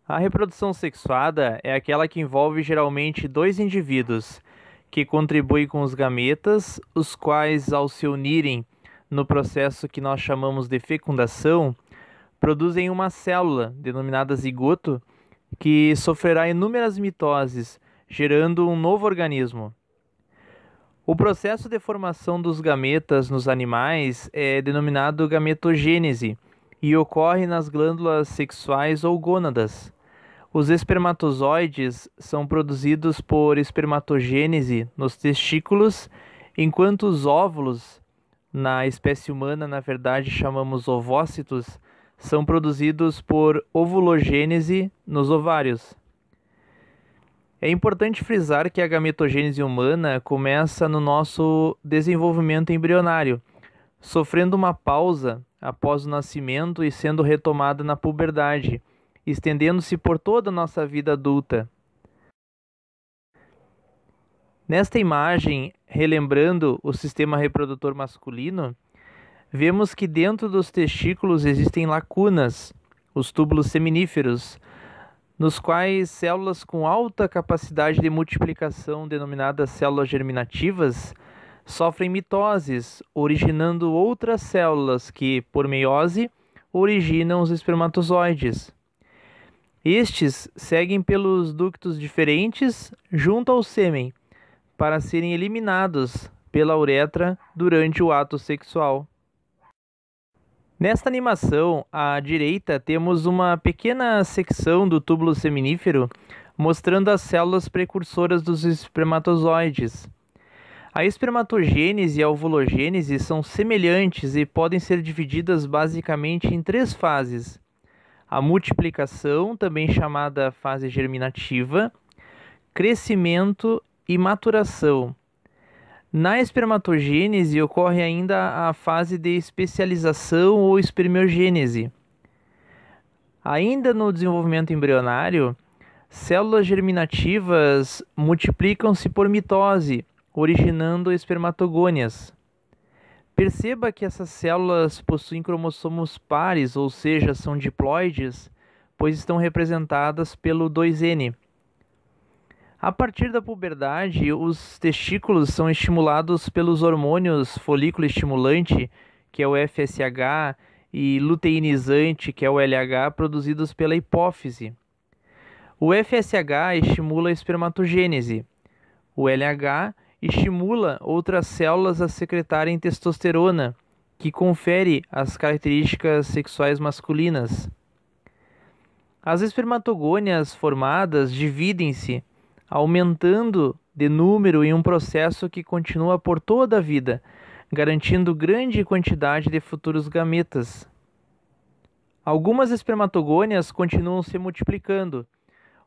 A reprodução sexuada é aquela que envolve geralmente dois indivíduos que contribuem com os gametas, os quais, ao se unirem no processo que nós chamamos de fecundação, produzem uma célula, denominada zigoto, que sofrerá inúmeras mitoses, gerando um novo organismo. O processo de formação dos gametas nos animais é denominado gametogênese e ocorre nas glândulas sexuais ou gônadas. Os espermatozoides são produzidos por espermatogênese nos testículos, enquanto os óvulos, na espécie humana, na verdade, chamamos ovócitos, são produzidos por ovulogênese nos ovários. É importante frisar que a gametogênese humana começa no nosso desenvolvimento embrionário, sofrendo uma pausa após o nascimento e sendo retomada na puberdade, estendendo-se por toda a nossa vida adulta. Nesta imagem, relembrando o sistema reprodutor masculino, vemos que dentro dos testículos existem lacunas, os túbulos seminíferos, nos quais células com alta capacidade de multiplicação, denominadas células germinativas, sofrem mitoses, originando outras células que, por meiose, originam os espermatozoides. Estes seguem pelos ductos diferentes junto ao sêmen, para serem eliminados pela uretra durante o ato sexual. Nesta animação, à direita, temos uma pequena secção do túbulo seminífero mostrando as células precursoras dos espermatozoides. A espermatogênese e a ovulogênese são semelhantes e podem ser divididas basicamente em três fases: a multiplicação, também chamada fase germinativa, crescimento e maturação. Na espermatogênese ocorre ainda a fase de especialização ou espermiogênese. Ainda no desenvolvimento embrionário, células germinativas multiplicam-se por mitose, originando espermatogônias. Perceba que essas células possuem cromossomos pares, ou seja, são diploides, pois estão representadas pelo 2N. A partir da puberdade, os testículos são estimulados pelos hormônios folículo estimulante, que é o FSH, e luteinizante, que é o LH, produzidos pela hipófise. O FSH estimula a espermatogênese. O LH estimula outras células a secretarem testosterona, que confere as características sexuais masculinas. As espermatogônias formadas dividem-se, aumentando de número em um processo que continua por toda a vida, garantindo grande quantidade de futuros gametas. Algumas espermatogônias continuam se multiplicando,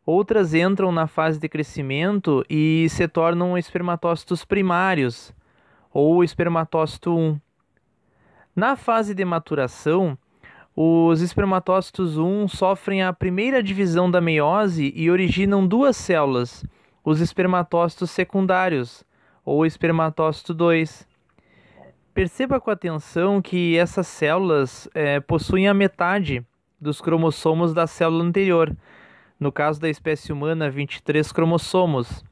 outras entram na fase de crescimento e se tornam espermatócitos primários, ou espermatócito 1. Na fase de maturação, os espermatócitos 1 sofrem a primeira divisão da meiose e originam duas células, os espermatócitos secundários, ou espermatócito 2. Perceba com atenção que essas células possuem a metade dos cromossomos da célula anterior, no caso da espécie humana, 23 cromossomos,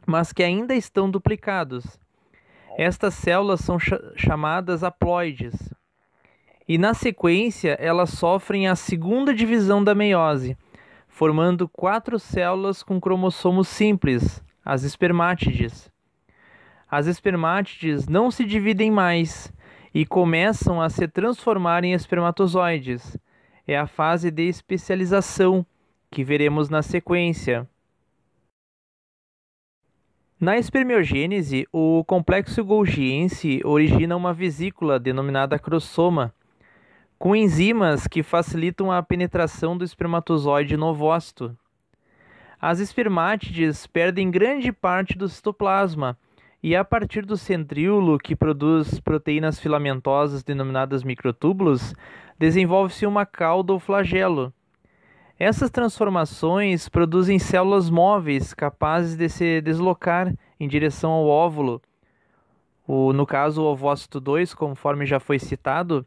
mas que ainda estão duplicados. Estas células são chamadas haploides. E na sequência, elas sofrem a segunda divisão da meiose, formando 4 células com cromossomos simples, as espermátides. As espermátides não se dividem mais e começam a se transformar em espermatozoides. É a fase de especialização, que veremos na sequência. Na espermiogênese, o complexo golgiense origina uma vesícula denominada crossoma, com enzimas que facilitam a penetração do espermatozoide no ovócito. As espermátides perdem grande parte do citoplasma e, a partir do centríolo, que produz proteínas filamentosas denominadas microtúbulos, desenvolve-se uma cauda ou flagelo. Essas transformações produzem células móveis capazes de se deslocar em direção ao óvulo, no caso o ovócito 2, conforme já foi citado,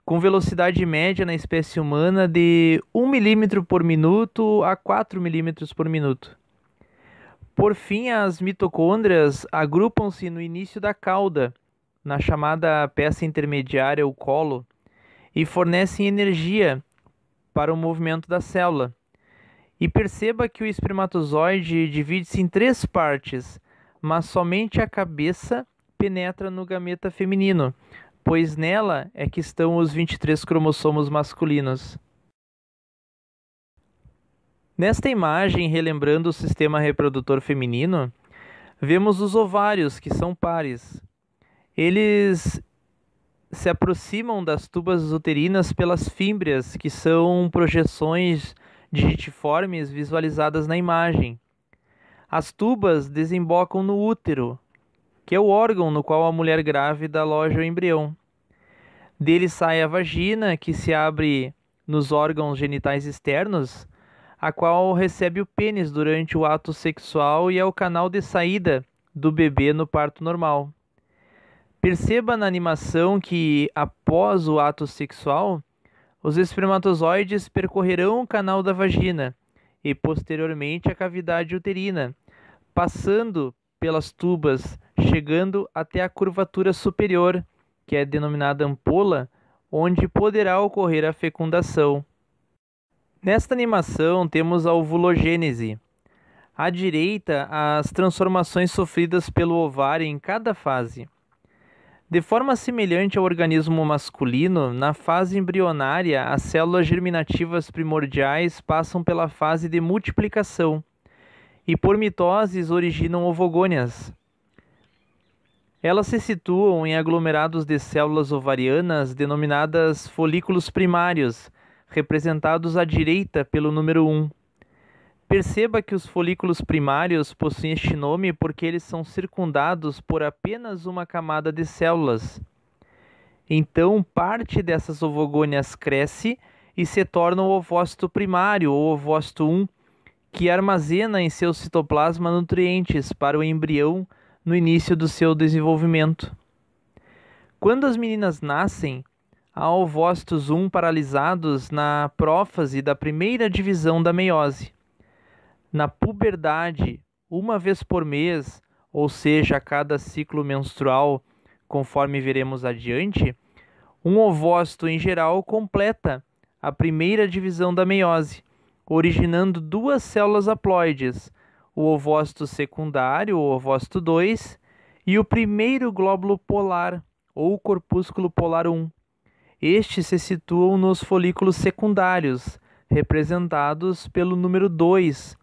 com velocidade média na espécie humana de 1 milímetro por minuto a 4 milímetros por minuto. Por fim, as mitocôndrias agrupam-se no início da cauda, na chamada peça intermediária, o colo, e fornecem energia para o movimento da célula. E perceba que o espermatozoide divide-se em 3 partes, mas somente a cabeça penetra no gameta feminino, pois nela é que estão os 23 cromossomos masculinos. Nesta imagem, relembrando o sistema reprodutor feminino, vemos os ovários, que são pares. Eles se aproximam das tubas uterinas pelas fímbrias, que são projeções digitiformes visualizadas na imagem. As tubas desembocam no útero, que é o órgão no qual a mulher grávida aloja o embrião. Dele sai a vagina, que se abre nos órgãos genitais externos, a qual recebe o pênis durante o ato sexual e é o canal de saída do bebê no parto normal. Perceba na animação que, após o ato sexual, os espermatozoides percorrerão o canal da vagina e, posteriormente, a cavidade uterina, passando pelas tubas, chegando até a curvatura superior, que é denominada ampola, onde poderá ocorrer a fecundação. Nesta animação temos a ovulogênese. À direita, as transformações sofridas pelo ovário em cada fase. De forma semelhante ao organismo masculino, na fase embrionária, as células germinativas primordiais passam pela fase de multiplicação e, por mitoses, originam ovogônias. Elas se situam em aglomerados de células ovarianas denominadas folículos primários, representados à direita pelo número 1. Perceba que os folículos primários possuem este nome porque eles são circundados por apenas uma camada de células. Então, parte dessas ovogônias cresce e se torna o ovócito primário, ou ovócito 1, que armazena em seu citoplasma nutrientes para o embrião no início do seu desenvolvimento. Quando as meninas nascem, há ovócitos 1 paralisados na prófase da primeira divisão da meiose. Na puberdade, uma vez por mês, ou seja, a cada ciclo menstrual, conforme veremos adiante, um ovócito em geral completa a primeira divisão da meiose, originando 2 células haploides, o ovócito secundário, o ovócito 2, e o primeiro glóbulo polar, ou corpúsculo polar 1. Estes se situam nos folículos secundários, representados pelo número 2,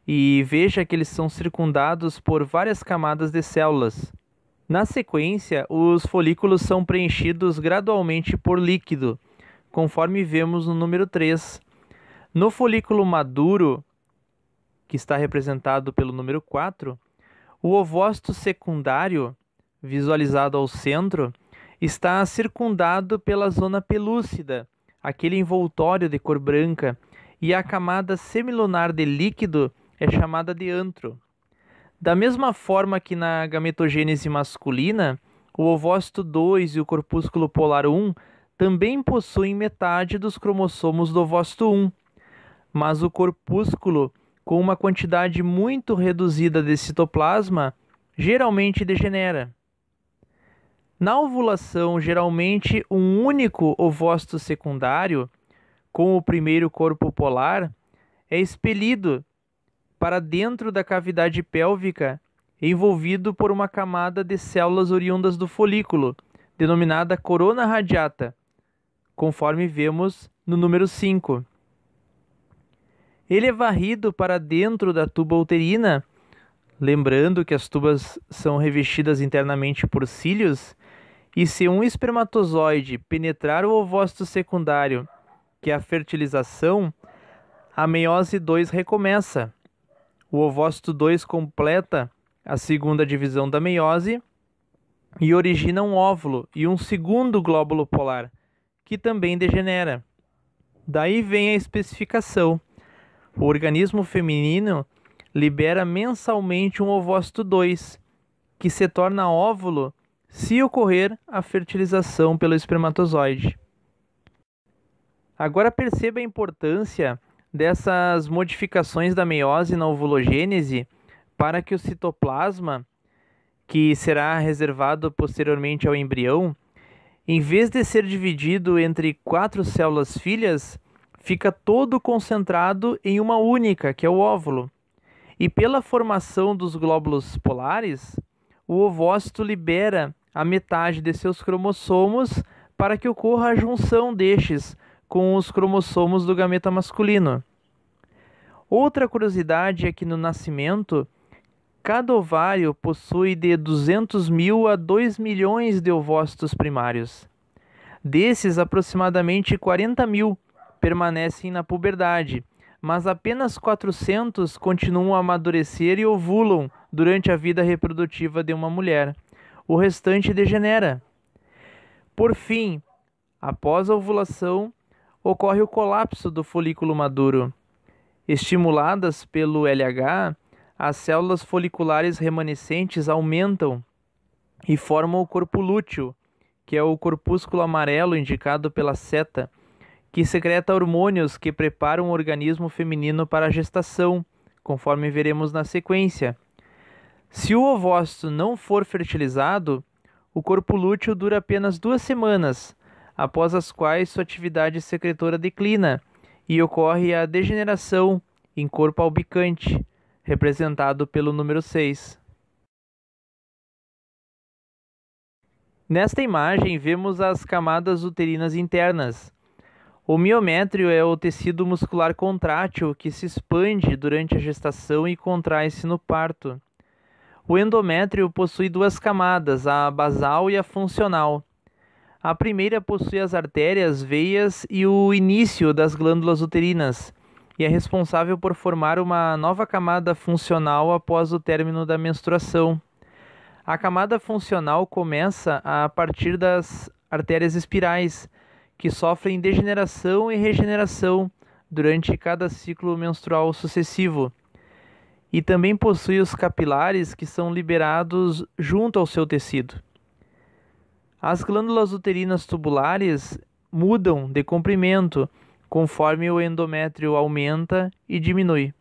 e veja que eles são circundados por várias camadas de células. Na sequência, os folículos são preenchidos gradualmente por líquido, conforme vemos no número 3. No folículo maduro, que está representado pelo número 4, o ovócito secundário, visualizado ao centro, está circundado pela zona pelúcida, aquele envoltório de cor branca, e a camada semilunar de líquido é chamada de antro. Da mesma forma que na gametogênese masculina, o ovócito 2 e o corpúsculo polar 1 também possuem metade dos cromossomos do ovócito 1, mas o corpúsculo, com uma quantidade muito reduzida de citoplasma, geralmente degenera. Na ovulação, geralmente um único ovócito secundário, com o primeiro corpo polar, é expelido para dentro da cavidade pélvica, envolvido por uma camada de células oriundas do folículo, denominada corona radiata, conforme vemos no número 5. Ele é varrido para dentro da tuba uterina, lembrando que as tubas são revestidas internamente por cílios, e se um espermatozoide penetrar o ovócito secundário, que é a fertilização, a meiose 2 recomeça. O ovócito 2 completa a segunda divisão da meiose e origina um óvulo e um segundo glóbulo polar, que também degenera. Daí vem a especificação. O organismo feminino libera mensalmente um ovócito 2, que se torna óvulo se ocorrer a fertilização pelo espermatozoide. Agora perceba a importância dessas modificações da meiose na ovulogênese para que o citoplasma, que será reservado posteriormente ao embrião, em vez de ser dividido entre 4 células filhas, fica todo concentrado em uma única, que é o óvulo. E pela formação dos glóbulos polares, o ovócito libera a metade de seus cromossomos para que ocorra a junção destes com os cromossomos do gameta masculino. Outra curiosidade é que no nascimento, cada ovário possui de 200.000 a 2 milhões de ovócitos primários. Desses, aproximadamente 40.000 permanecem na puberdade, mas apenas 400 continuam a amadurecer e ovulam durante a vida reprodutiva de uma mulher. O restante degenera. Por fim, após a ovulação, ocorre o colapso do folículo maduro. Estimuladas pelo LH, as células foliculares remanescentes aumentam e formam o corpo lúteo, que é o corpúsculo amarelo indicado pela seta, que secreta hormônios que preparam o organismo feminino para a gestação, conforme veremos na sequência. Se o ovócito não for fertilizado, o corpo lúteo dura apenas 2 semanas, após as quais sua atividade secretora declina e ocorre a degeneração em corpo albicante, representado pelo número 6. Nesta imagem, vemos as camadas uterinas internas. O miométrio é o tecido muscular contrátil que se expande durante a gestação e contrai-se no parto. O endométrio possui 2 camadas, a basal e a funcional. A primeira possui as artérias, veias e o início das glândulas uterinas, e é responsável por formar uma nova camada funcional após o término da menstruação. A camada funcional começa a partir das artérias espirais, que sofrem degeneração e regeneração durante cada ciclo menstrual sucessivo. E também possui os capilares, que são liberados junto ao seu tecido. As glândulas uterinas tubulares mudam de comprimento conforme o endométrio aumenta e diminui.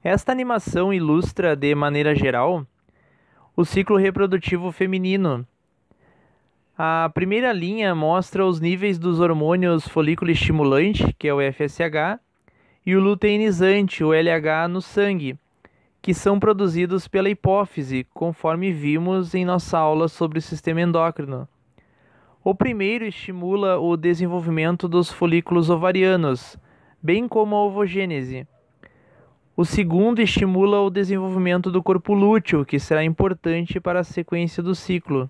Esta animação ilustra, de maneira geral, o ciclo reprodutivo feminino. A primeira linha mostra os níveis dos hormônios folículo estimulante, que é o FSH, e o luteinizante, o LH, no sangue, que são produzidos pela hipófise, conforme vimos em nossa aula sobre o sistema endócrino. O primeiro estimula o desenvolvimento dos folículos ovarianos, bem como a ovogênese. O segundo estimula o desenvolvimento do corpo lúteo, que será importante para a sequência do ciclo.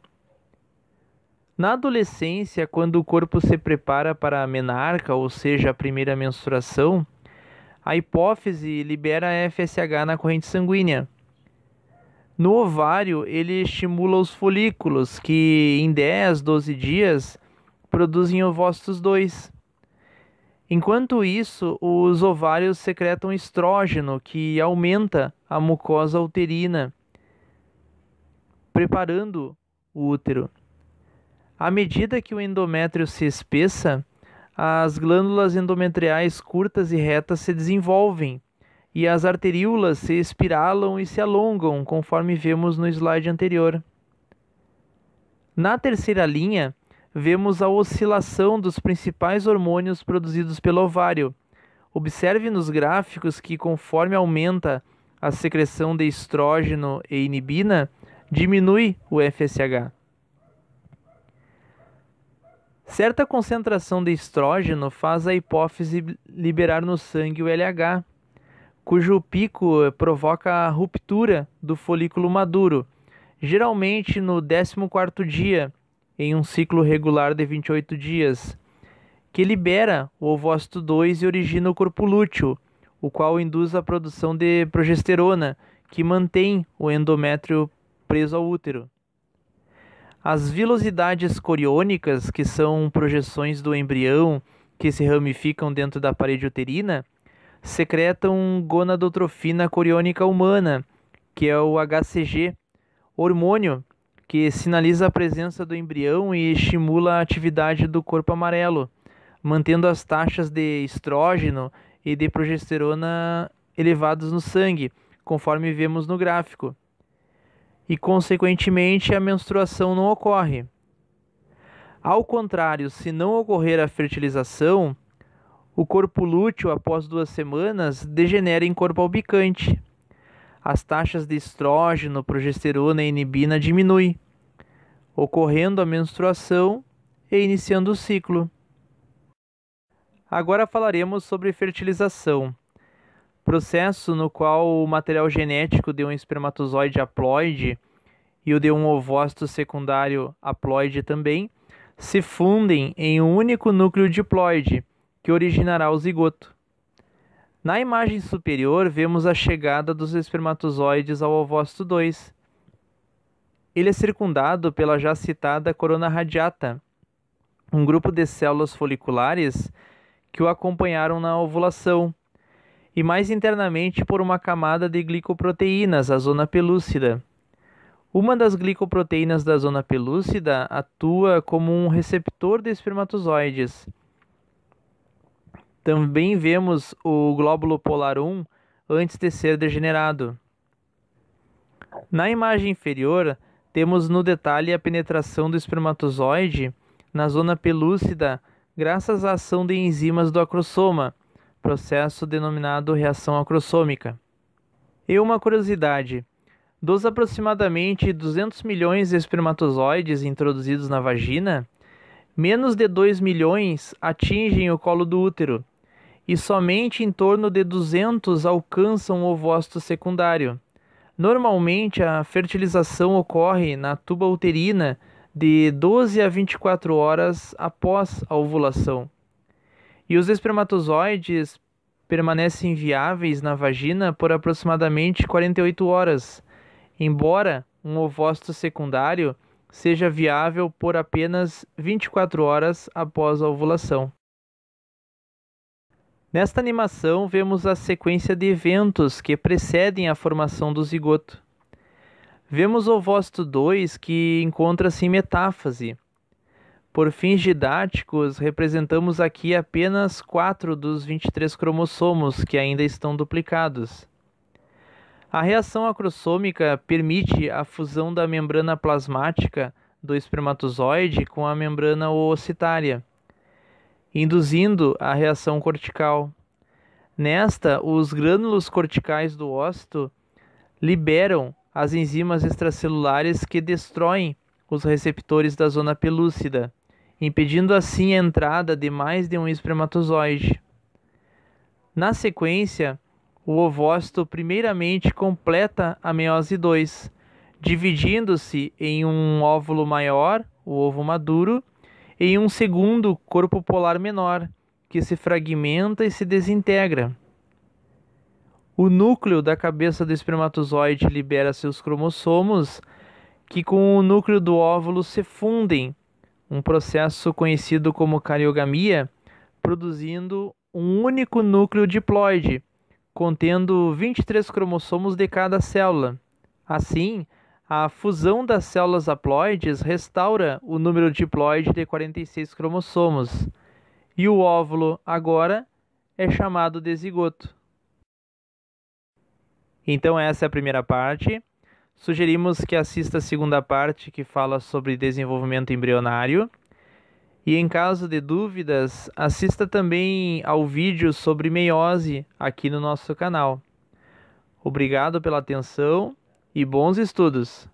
Na adolescência, quando o corpo se prepara para a menarca, ou seja, a primeira menstruação, a hipófise libera FSH na corrente sanguínea. No ovário, ele estimula os folículos, que em 10, 12 dias produzem ovócitos 2. Enquanto isso, os ovários secretam estrógeno, que aumenta a mucosa uterina, preparando o útero. À medida que o endométrio se espessa, as glândulas endometriais curtas e retas se desenvolvem e as arteríolas se espiralam e se alongam, conforme vemos no slide anterior. Na terceira linha, vemos a oscilação dos principais hormônios produzidos pelo ovário. Observe nos gráficos que, conforme aumenta a secreção de estrógeno e inibina, diminui o FSH. Certa concentração de estrógeno faz a hipófise liberar no sangue o LH, cujo pico provoca a ruptura do folículo maduro, geralmente no 14º dia, em um ciclo regular de 28 dias, que libera o ovócito 2 e origina o corpo lúteo, o qual induz a produção de progesterona, que mantém o endométrio preso ao útero. As vilosidades coriônicas, que são projeções do embrião que se ramificam dentro da parede uterina, secretam gonadotrofina coriônica humana, que é o HCG, hormônio que sinaliza a presença do embrião e estimula a atividade do corpo amarelo, mantendo as taxas de estrógeno e de progesterona elevadas no sangue, conforme vemos no gráfico. E, consequentemente, a menstruação não ocorre. Ao contrário, se não ocorrer a fertilização, o corpo lúteo, após 2 semanas, degenera em corpo albicante. As taxas de estrógeno, progesterona e inibina diminuem, ocorrendo a menstruação e iniciando o ciclo. Agora falaremos sobre fertilização, processo no qual o material genético de um espermatozoide haploide e o de um ovócito secundário haploide também se fundem em um único núcleo diploide, que originará o zigoto. Na imagem superior, vemos a chegada dos espermatozoides ao ovócito 2. Ele é circundado pela já citada corona radiata, um grupo de células foliculares que o acompanharam na ovulação, e mais internamente por uma camada de glicoproteínas, a zona pelúcida. Uma das glicoproteínas da zona pelúcida atua como um receptor de espermatozoides. Também vemos o glóbulo polar 1 antes de ser degenerado. Na imagem inferior, temos no detalhe a penetração do espermatozoide na zona pelúcida graças à ação de enzimas do acrossoma, processo denominado reação acrossômica. E uma curiosidade: dos aproximadamente 200 milhões de espermatozoides introduzidos na vagina, menos de 2 milhões atingem o colo do útero, e somente em torno de 200 alcançam o ovócito secundário. Normalmente, a fertilização ocorre na tuba uterina de 12 a 24 horas após a ovulação. E os espermatozoides permanecem viáveis na vagina por aproximadamente 48 horas, embora um ovócito secundário seja viável por apenas 24 horas após a ovulação. Nesta animação, vemos a sequência de eventos que precedem a formação do zigoto. Vemos o ovócito 2 que encontra-se em metáfase. Por fins didáticos, representamos aqui apenas 4 dos 23 cromossomos que ainda estão duplicados. A reação acrossômica permite a fusão da membrana plasmática do espermatozoide com a membrana oocitária, induzindo a reação cortical. Nesta, os grânulos corticais do ócito liberam as enzimas extracelulares que destroem os receptores da zona pelúcida, impedindo assim a entrada de mais de um espermatozoide. Na sequência, o ovócito primeiramente completa a meiose 2, dividindo-se em um óvulo maior, o ovo maduro, e em um segundo corpo polar menor, que se fragmenta e se desintegra. O núcleo da cabeça do espermatozoide libera seus cromossomos, que com o núcleo do óvulo se fundem, um processo conhecido como cariogamia, produzindo um único núcleo diploide, contendo 23 cromossomos de cada célula. Assim, a fusão das células haploides restaura o número diploide de 46 cromossomos, e o óvulo agora é chamado de zigoto. Então essa é a primeira parte. Sugerimos que assista a segunda parte, que fala sobre desenvolvimento embrionário. E em caso de dúvidas, assista também ao vídeo sobre meiose aqui no nosso canal. Obrigado pela atenção e bons estudos!